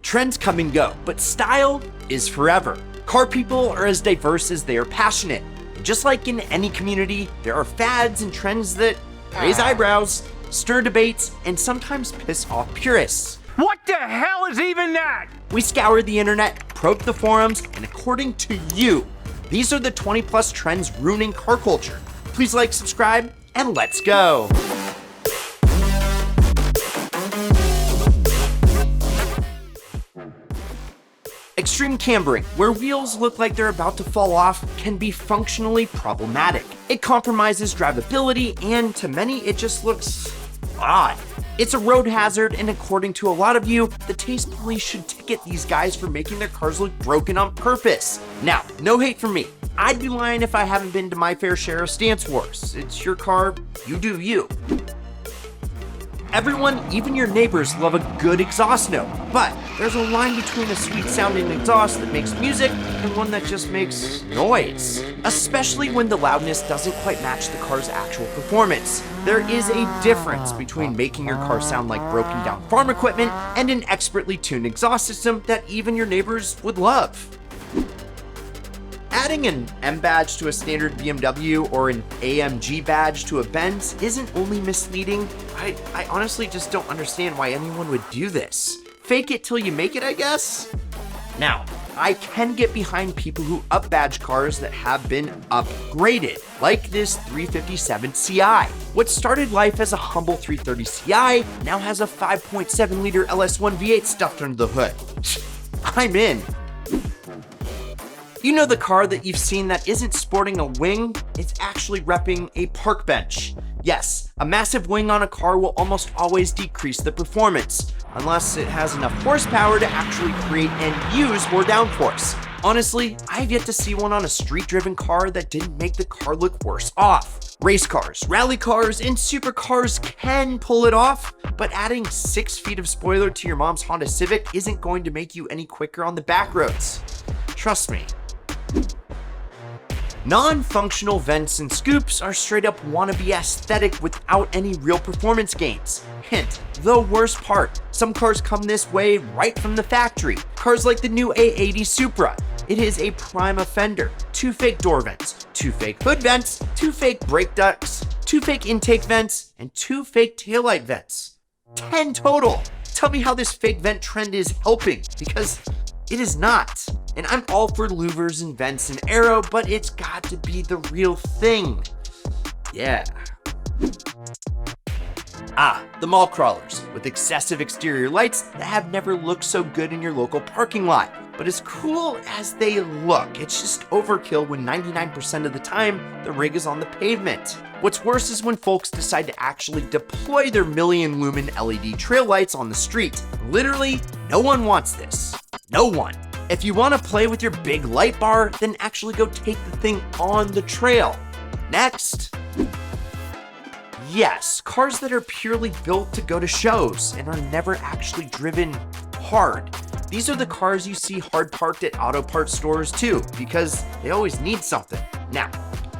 Trends come and go, but style is forever. Car people are as diverse as they are passionate. And just like in any community, there are fads and trends that raise eyebrows, stir debates, and sometimes piss off purists. What the hell is even that? We scour the internet, probe the forums, and according to you, these are the 20 plus trends ruining car culture. Please like, subscribe, and let's go. Extreme cambering, where wheels look like they're about to fall off, can be functionally problematic. It compromises drivability, and to many, it just looks odd. It's a road hazard, and according to a lot of you, the taste police should ticket these guys for making their cars look broken on purpose. Now, no hate from me. I'd be lying if I haven't been to my fair share of stance wars. It's your car, you do you. Everyone, even your neighbors, love a good exhaust note, but there's a line between a sweet sounding exhaust that makes music and one that just makes noise, especially when the loudness doesn't quite match the car's actual performance. There is a difference between making your car sound like broken down farm equipment and an expertly tuned exhaust system that even your neighbors would love. Adding an M badge to a standard BMW or an AMG badge to a Benz isn't only misleading, I honestly just don't understand why anyone would do this. Fake it till you make it, I guess? Now, I can get behind people who up-badge cars that have been upgraded, like this 357 Ci. What started life as a humble 330 Ci now has a 5.7 liter LS1 V8 stuffed under the hood. I'm in. You know the car that you've seen that isn't sporting a wing? It's actually repping a park bench. Yes, a massive wing on a car will almost always decrease the performance, unless it has enough horsepower to actually create and use more downforce. Honestly, I've yet to see one on a street-driven car that didn't make the car look worse off. Race cars, rally cars, and supercars can pull it off, but adding 6 feet of spoiler to your mom's Honda Civic isn't going to make you any quicker on the back roads. Trust me. Non-functional vents and scoops are straight up wannabe aesthetic without any real performance gains. Hint, the worst part, some cars come this way right from the factory. Cars like the new A80 Supra. It is a prime offender. 2 fake door vents, 2 fake hood vents, 2 fake brake ducts, 2 fake intake vents, and 2 fake taillight vents. 10 total. Tell me how this fake vent trend is helping, because it is not. And I'm all for louvers and vents and aero, but it's got to be the real thing. Yeah. The mall crawlers with excessive exterior lights that have never looked so good in your local parking lot. But as cool as they look, it's just overkill when 99% of the time the rig is on the pavement. What's worse is when folks decide to actually deploy their million lumen LED trail lights on the street. Literally, no one wants this. No one. If you want to play with your big light bar, then actually go take the thing on the trail. Next. Yes, cars that are purely built to go to shows and are never actually driven hard. These are the cars you see hard parked at auto parts stores too, because they always need something. Now,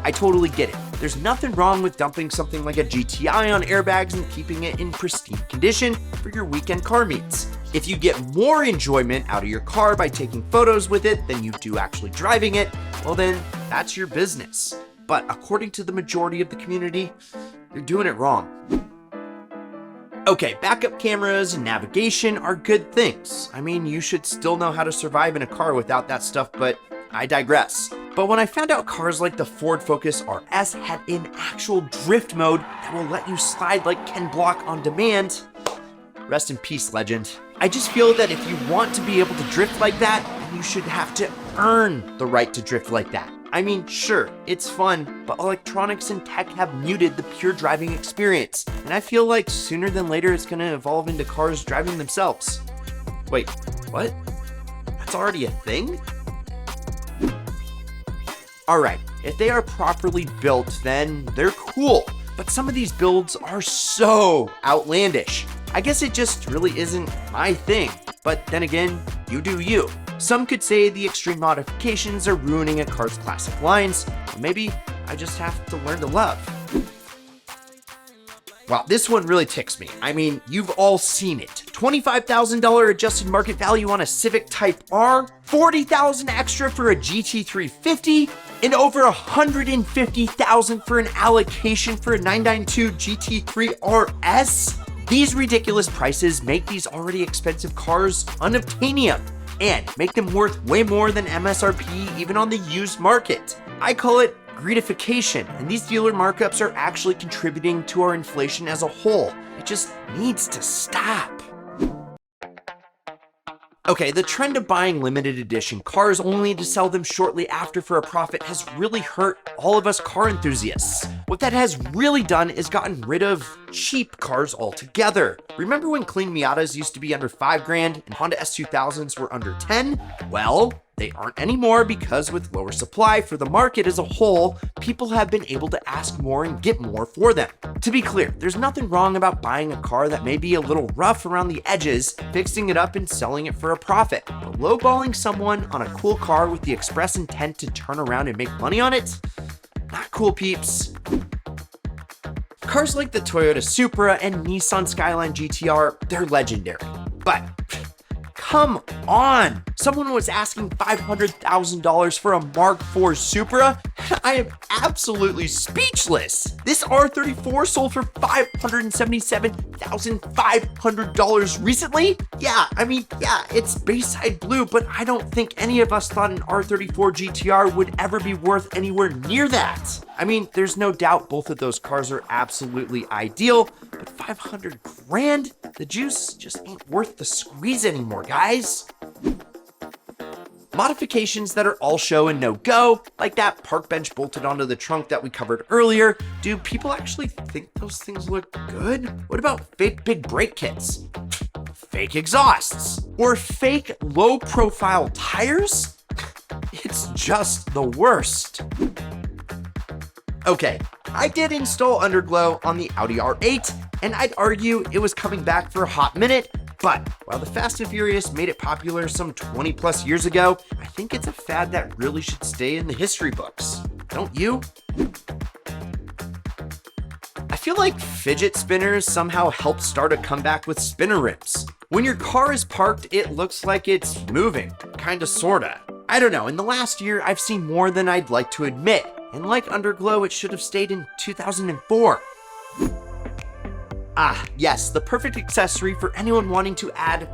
I totally get it. There's nothing wrong with dumping something like a GTI on airbags and keeping it in pristine condition for your weekend car meets. If you get more enjoyment out of your car by taking photos with it than you do actually driving it, well then, that's your business. But according to the majority of the community, you're doing it wrong. Okay, backup cameras and navigation are good things. I mean, you should still know how to survive in a car without that stuff, but I digress. But when I found out cars like the Ford Focus RS had an actual drift mode that will let you slide like Ken Block on demand, rest in peace, legend. I just feel that if you want to be able to drift like that, then you should have to earn the right to drift like that. I mean, sure, it's fun, but electronics and tech have muted the pure driving experience, and I feel like sooner than later it's gonna evolve into cars driving themselves. Wait, what? That's already a thing? Alright, if they are properly built, then they're cool, but some of these builds are so outlandish. I guess it just really isn't my thing, but then again, you do you. Some could say the extreme modifications are ruining a car's classic lines, or maybe I just have to learn to love. Wow, this one really ticks me. I mean, you've all seen it. $25,000 adjusted market value on a Civic Type R, $40,000 extra for a GT350, and over $150,000 for an allocation for a 992 GT3 RS. These ridiculous prices make these already expensive cars unobtainium and make them worth way more than MSRP even on the used market. I call it Greedification, and these dealer markups are actually contributing to our inflation as a whole. It just needs to stop. Okay, the trend of buying limited edition cars only to sell them shortly after for a profit has really hurt all of us car enthusiasts. What that has really done is gotten rid of cheap cars altogether. Remember when clean Miatas used to be under $5,000 and Honda S2000s were under 10? Well, they aren't anymore because with lower supply for the market as a whole, people have been able to ask more and get more for them. To be clear, there's nothing wrong about buying a car that may be a little rough around the edges, fixing it up and selling it for a profit. But lowballing someone on a cool car with the express intent to turn around and make money on it? Not cool, peeps. Cars like the Toyota Supra and Nissan Skyline GTR, they're legendary. But come on! Someone was asking $500,000 for a Mark IV Supra, and I am absolutely speechless. This R34 sold for $577,500 recently? Yeah, it's Bayside Blue, but I don't think any of us thought an R34 GTR would ever be worth anywhere near that. There's no doubt both of those cars are absolutely ideal, but 500 grand? The juice just ain't worth the squeeze anymore, guys. Modifications that are all show and no go, like that park bench bolted onto the trunk that we covered earlier, do people actually think those things look good? What about fake big brake kits? Fake exhausts? Or fake low profile tires? It's just the worst. Okay, I did install Underglow on the Audi R8, and I'd argue it was coming back for a hot minute, but while the Fast and Furious made it popular some 20 plus years ago, I think it's a fad that really should stay in the history books. Don't you? I feel like fidget spinners somehow help start a comeback with spinner rims. When your car is parked, it looks like it's moving, kinda sorta. I don't know, in the last year, I've seen more than I'd like to admit, and like Underglow, it should have stayed in 2004. Yes, the perfect accessory for anyone wanting to add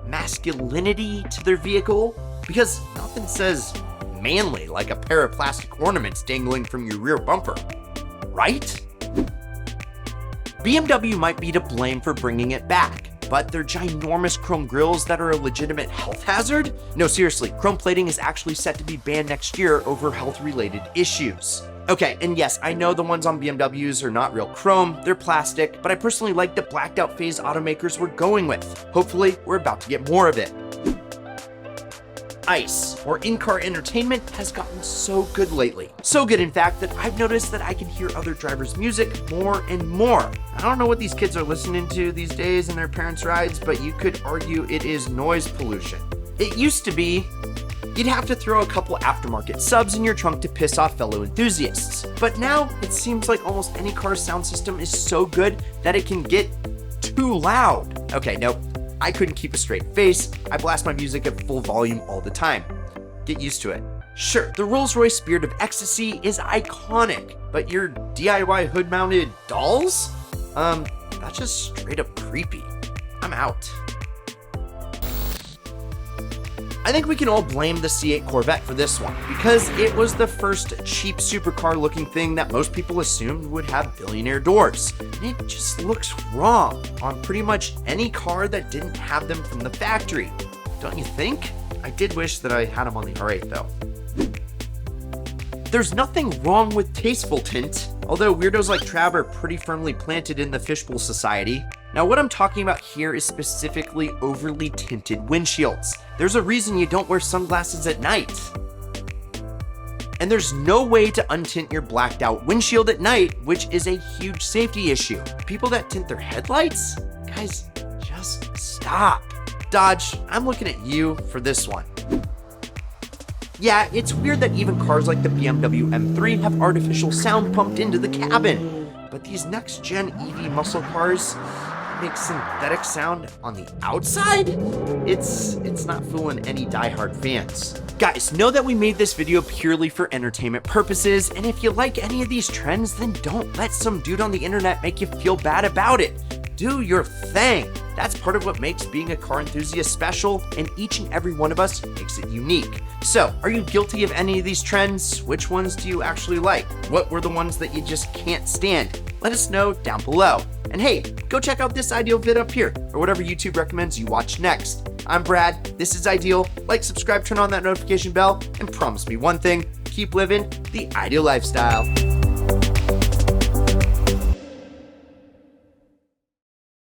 masculinity to their vehicle, because nothing says manly like a pair of plastic ornaments dangling from your rear bumper, right? BMW might be to blame for bringing it back, but their ginormous chrome grills that are a legitimate health hazard? No, seriously, chrome plating is actually set to be banned next year over health-related issues. Okay, and yes, I know the ones on BMWs are not real chrome, they're plastic, but I personally like the blacked out phase automakers we're going with. Hopefully, we're about to get more of it. ICE, or in-car entertainment, has gotten so good lately. So good, in fact, that I've noticed that I can hear other drivers' music more and more. I don't know what these kids are listening to these days in their parents' rides, but you could argue it is noise pollution. It used to be you'd have to throw a couple aftermarket subs in your trunk to piss off fellow enthusiasts. But now, it seems like almost any car's sound system is so good that it can get too loud. Okay, nope. I couldn't keep a straight face. I blast my music at full volume all the time. Get used to it. Sure, the Rolls-Royce Spirit of Ecstasy is iconic, but your DIY hood-mounted dolls? That's just straight up creepy. I'm out. I think we can all blame the C8 Corvette for this one, because it was the first cheap supercar looking thing that most people assumed would have billionaire doors. And it just looks wrong on pretty much any car that didn't have them from the factory. Don't you think? I did wish that I had them on the R8 though. There's nothing wrong with tasteful tint, although weirdos like Trav are pretty firmly planted in the Fishbowl Society. Now what I'm talking about here is specifically overly tinted windshields. There's a reason you don't wear sunglasses at night. And there's no way to untint your blacked out windshield at night, which is a huge safety issue. People that tint their headlights? Guys, just stop. Dodge, I'm looking at you for this one. Yeah, it's weird that even cars like the BMW M3 have artificial sound pumped into the cabin. But these next-gen EV muscle cars makes synthetic sound on the outside? It's not fooling any diehard fans. Guys, know that we made this video purely for entertainment purposes, and if you like any of these trends, then don't let some dude on the internet make you feel bad about it. Do your thing. That's part of what makes being a car enthusiast special, and each and every one of us makes it unique. So, are you guilty of any of these trends? Which ones do you actually like? What were the ones that you just can't stand? Let us know down below. And hey, go check out this Ideal vid up here, or whatever YouTube recommends you watch next. I'm Brad, this is Ideal. Like, subscribe, turn on that notification bell, and promise me one thing, keep living the ideal lifestyle.